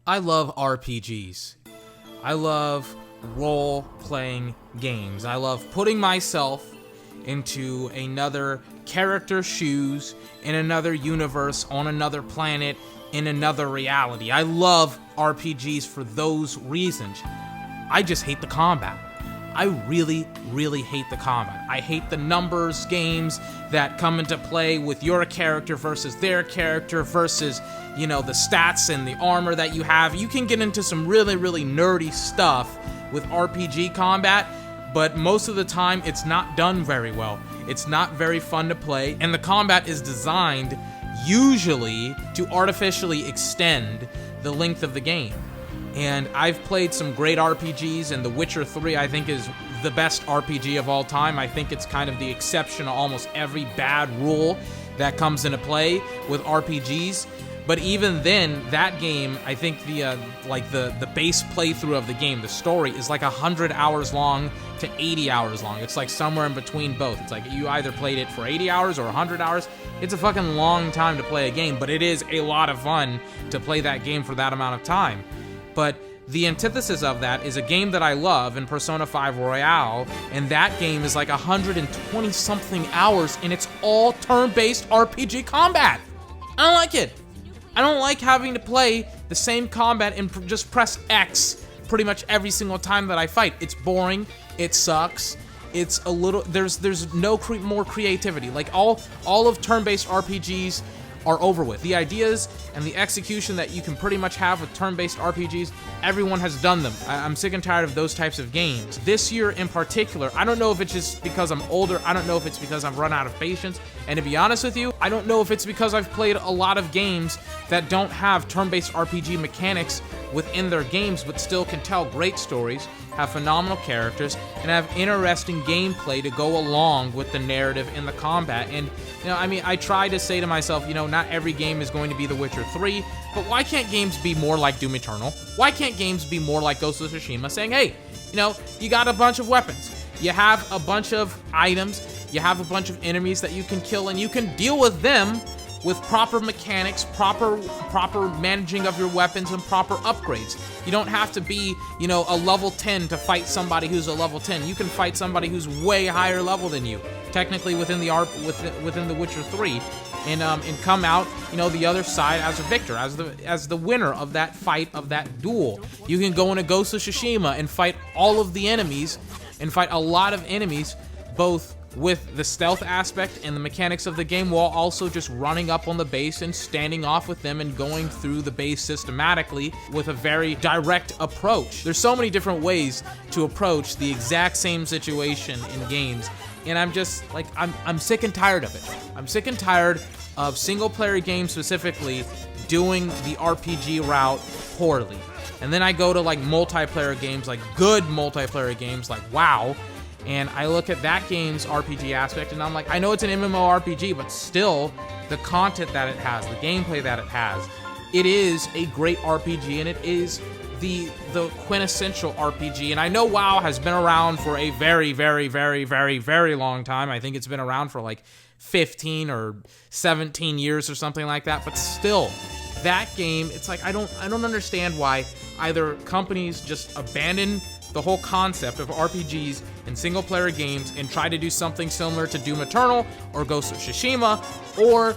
I love RPGs. I love role-playing games. I love putting myself into another character's shoes, in another universe, on another planet, in another reality. I love RPGs for those reasons. I just hate the combat. I really, really hate the combat. I hate the numbers games that come into play with your character versus their character versus, the stats and the armor that you have. You can get into some really, really nerdy stuff with RPG combat, but most of the time it's not done very well. It's not very fun to play, and the combat is designed usually to artificially extend the length of the game. And I've played some great RPGs, and The Witcher 3 I think is the best RPG of all time. I think it's kind of the exception to almost every bad rule that comes into play with RPGs. But even then, that game, I think the base playthrough of the game, the story, is like 100 hours long to 80 hours long. It's like somewhere in between both. It's like you either played it for 80 hours or 100 hours. It's a fucking long time to play a game, but it is a lot of fun to play that game for that amount of time. But the antithesis of that is a game that I love in Persona 5 Royale, and that game is like 120-something hours, and it's all turn-based RPG combat. I don't like it. I don't like having to play the same combat and just press X pretty much every single time that I fight. It's boring. It sucks. It's a little... There's no more creativity. Like, all of turn-based RPGs are over with. The ideas and the execution that you can pretty much have with turn-based RPGs, everyone has done them. I'm sick and tired of those types of games. This year in particular, I don't know if it's just because I'm older, I don't know if it's because I've run out of patience, and to be honest with you, I don't know if it's because I've played a lot of games that don't have turn-based RPG mechanics within their games, but still can tell great stories, have phenomenal characters, and have interesting gameplay to go along with the narrative and the combat. And, I try to say to myself, not every game is going to be The Witcher 3, but why can't games be more like Doom Eternal? Why can't games be more like Ghost of Tsushima, saying, hey, you got a bunch of weapons, you have a bunch of items, you have a bunch of enemies that you can kill, and you can deal with them with proper mechanics, proper managing of your weapons, and proper upgrades. You don't have to be, a level 10 to fight somebody who's a level 10. You can fight somebody who's way higher level than you, technically within The Witcher 3, and come out, the other side as a victor, as the winner of that fight, of that duel. You can go into Ghost of Tsushima and fight all of the enemies, and fight a lot of enemies, both with the stealth aspect and the mechanics of the game, while also just running up on the base and standing off with them and going through the base systematically with a very direct approach. There's so many different ways to approach the exact same situation in games, and I'm just like, I'm sick and tired of it. I'm sick and tired of single-player games specifically doing the RPG route poorly. And then I go to like multiplayer games, like good multiplayer games like WoW, and I look at that game's RPG aspect, and I'm like, I know it's an MMORPG, but still, the content that it has, the gameplay that it has, it is a great RPG, and it is the quintessential RPG. And I know WoW has been around for a very, very, very, very, very long time. I think it's been around for like 15 or 17 years or something like that, but still, that game, it's like, I don't understand why either companies just abandon the whole concept of RPGs and single-player games and try to do something similar to Doom Eternal or Ghost of Tsushima, or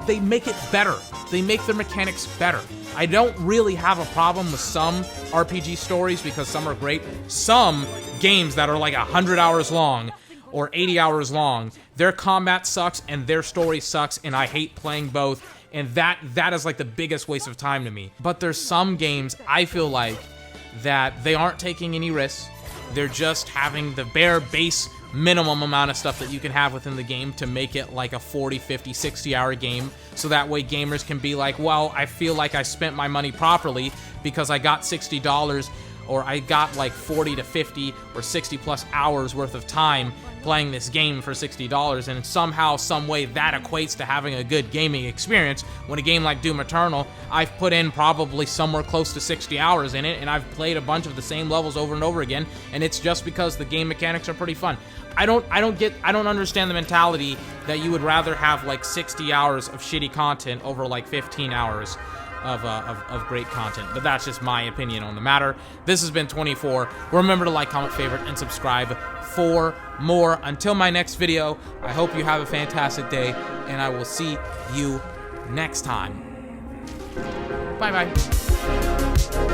they make it better. They make their mechanics better. I don't really have a problem with some RPG stories because some are great. Some games that are like 100 hours long or 80 hours long, their combat sucks and their story sucks, and I hate playing both, and that is like the biggest waste of time to me. But there's some games I feel like that they aren't taking any risks. They're just having the bare base minimum amount of stuff that you can have within the game to make it like a 40, 50, 60-hour game, so that way gamers can be like, well, I feel like I spent my money properly because I got $60, or I got like 40 to 50 or 60 plus hours worth of time playing this game for $60, and somehow, some way that equates to having a good gaming experience, when a game like Doom Eternal, I've put in probably somewhere close to 60 hours in it, and I've played a bunch of the same levels over and over again, and it's just because the game mechanics are pretty fun. I don't understand the mentality that you would rather have like 60 hours of shitty content over like 15 hours of great content. But that's just my opinion on the matter. This has been 24. Remember to like, comment, favorite, and subscribe for more. Until my next video, I hope you have a fantastic day, and I will see you next time. Bye-bye.